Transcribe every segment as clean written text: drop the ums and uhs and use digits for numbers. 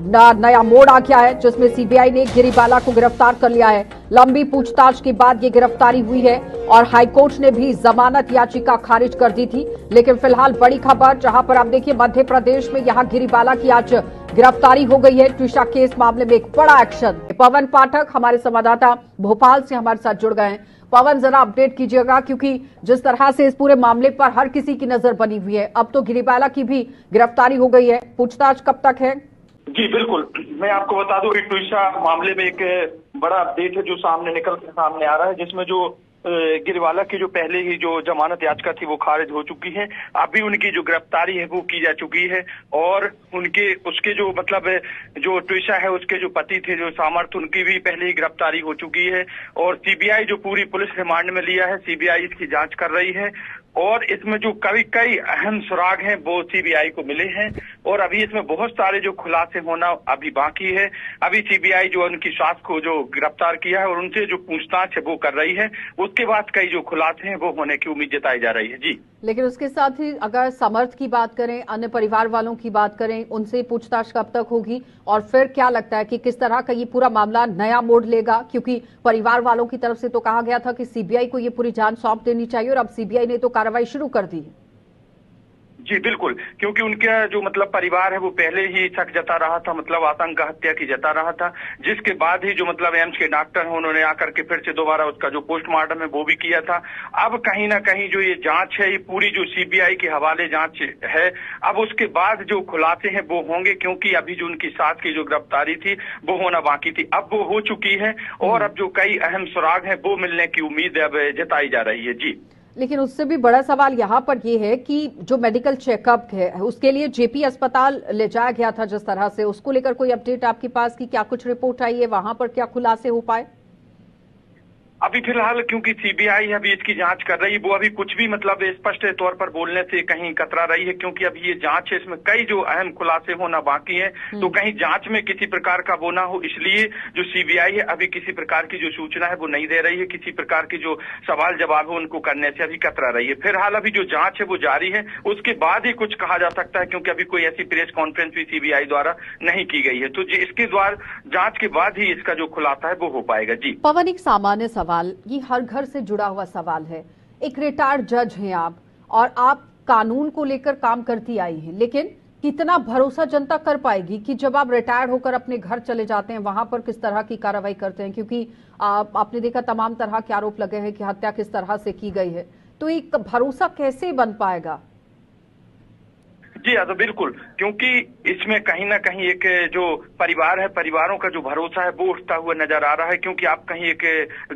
नया मोड़ आ गया है, जिसमें सीबीआई ने गिरीबाला को गिरफ्तार कर लिया है। लंबी पूछताछ के बाद ये गिरफ्तारी हुई है और हाईकोर्ट ने भी जमानत याचिका खारिज कर दी थी। लेकिन फिलहाल बड़ी खबर, जहां पर आप देखिए मध्य प्रदेश में यहां गिरीबाला की आज गिरफ्तारी हो गई है। ट्रिशा केस मामले में एक बड़ा एक्शन। पवन पाठक हमारे संवाददाता भोपाल से हमारे साथ जुड़ गए हैं। पवन, जरा अपडेट कीजिएगा, क्योंकि जिस तरह से इस पूरे मामले पर हर किसी की नजर बनी हुई है, अब तो गिरीबाला की भी गिरफ्तारी हो गई है। पूछताछ कब तक है? जी बिल्कुल, मैं आपको बता दूं कि ट्रिशा मामले में एक बड़ा अपडेट है जो सामने आ रहा है, जिसमें जो गिरीबाला की जो पहले ही जो जमानत याचिका थी वो खारिज हो चुकी है। अभी उनकी जो गिरफ्तारी है वो की जा चुकी है और उसके जो मतलब जो ट्रिशा है उसके जो पति थे जो सामर्थ, उनकी भी पहले ही गिरफ्तारी हो चुकी है। और सीबीआई जो पूरी पुलिस रिमांड में लिया है, सीबीआई इसकी जांच कर रही है और इसमें जो कई अहम सुराग हैं वो सीबीआई को मिले हैं और अभी इसमें बहुत सारे जो खुलासे होना अभी बाकी है। अभी सीबीआई जो उनकी सास को जो गिरफ्तार किया है और उनसे जो पूछताछ है वो कर रही है, उसके बाद कई जो खुलासे हैं वो होने की उम्मीद जताई जा रही है। जी, लेकिन उसके साथ ही अगर समर्थ की बात करें, अन्य परिवार वालों की बात करें, उनसे पूछताछ कब तक होगी और फिर क्या लगता है कि किस तरह का ये पूरा मामला नया मोड़ लेगा? क्योंकि परिवार वालों की तरफ से तो कहा गया था कि सीबीआई को ये पूरी जांच सौंप देनी चाहिए और अब सीबीआई ने तो कार्रवाई शुरू कर दी है। जी बिल्कुल, क्योंकि उनका जो मतलब परिवार है वो पहले ही शक जता रहा था, मतलब आतंक हत्या की जता रहा था, जिसके बाद ही जो मतलब एम्स के डॉक्टर हैं उन्होंने आकर के फिर से दोबारा उसका जो पोस्टमार्टम है वो भी किया था। अब कहीं ना कहीं जो ये जांच है, ये पूरी जो सीबीआई के हवाले जांच है, अब उसके बाद जो खुलासे हैं वो होंगे, क्योंकि अभी जो उनकी सास की जो गिरफ्तारी थी वो होना बाकी थी, अब वो हो चुकी है और अब जो कई अहम सुराग हैं वो मिलने की उम्मीद अब जताई जा रही है। जी, लेकिन उससे भी बड़ा सवाल यहाँ पर ये है कि जो मेडिकल चेकअप है उसके लिए जेपी अस्पताल ले जाया गया था, जिस तरह से उसको लेकर कोई अपडेट आपके पास की क्या कुछ रिपोर्ट आई है? वहां पर क्या खुलासे हो पाए? अभी फिलहाल क्योंकि सीबीआई अभी इसकी जांच कर रही है, वो अभी कुछ भी मतलब स्पष्ट तौर पर बोलने से कहीं कतरा रही है, क्योंकि अभी ये जांच है, इसमें कई जो अहम खुलासे होना बाकी है। तो कहीं जांच में किसी प्रकार का वो ना हो, इसलिए जो सीबीआई है अभी किसी प्रकार की जो सूचना है वो नहीं दे रही है, किसी प्रकार की जो सवाल जवाब है उनको करने से अभी कतरा रही है। फिलहाल अभी जो जांच है वो जारी है, उसके बाद ही कुछ कहा जा सकता है, क्योंकि अभी कोई ऐसी प्रेस कॉन्फ्रेंस भी सीबीआई द्वारा नहीं की गई है। तो इसके द्वारा जांच के बाद ही इसका जो खुलासा है वो हो पाएगा। जी पवन, एक सामान्य सवाल, ये हर घर से जुड़ा हुआ सवाल है। एक रिटायर्ड जज हैं आप और आप कानून को लेकर काम करती आई हैं, लेकिन कितना भरोसा जनता कर पाएगी कि जब आप रिटायर्ड होकर अपने घर चले जाते हैं वहां पर किस तरह की कार्रवाई करते हैं? क्योंकि आपने देखा तमाम तरह के आरोप लगे हैं कि हत्या किस तरह से की गई है, तो एक भरोसा कैसे बन पाएगा? जी हाँ, तो बिल्कुल, क्योंकि इसमें कहीं ना कहीं एक जो परिवार है, परिवारों का जो भरोसा है वो उठता हुआ नजर आ रहा है। क्योंकि आप कहीं एक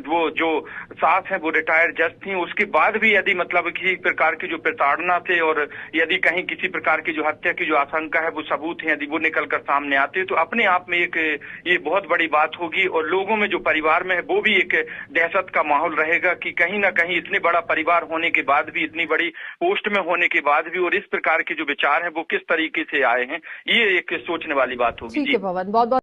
वो जो सास है वो रिटायर्ड जज थी, उसके बाद भी यदि मतलब किसी प्रकार की जो प्रताड़ना थे और यदि कहीं किसी प्रकार की जो हत्या की जो आशंका है वो सबूत है यदि वो निकल कर सामने आते तो अपने आप में एक ये बहुत बड़ी बात होगी और लोगों में जो परिवार में है वो भी एक दहशत का माहौल रहेगा कि कहीं ना कहीं इतने बड़ा परिवार होने के बाद भी, इतनी बड़ी पोस्ट में होने के बाद भी और इस प्रकार के जो विचार है वो किस तरीके से आए हैं, ये एक सोचने वाली बात होगी। ठीक है पवन, बहुत बहुत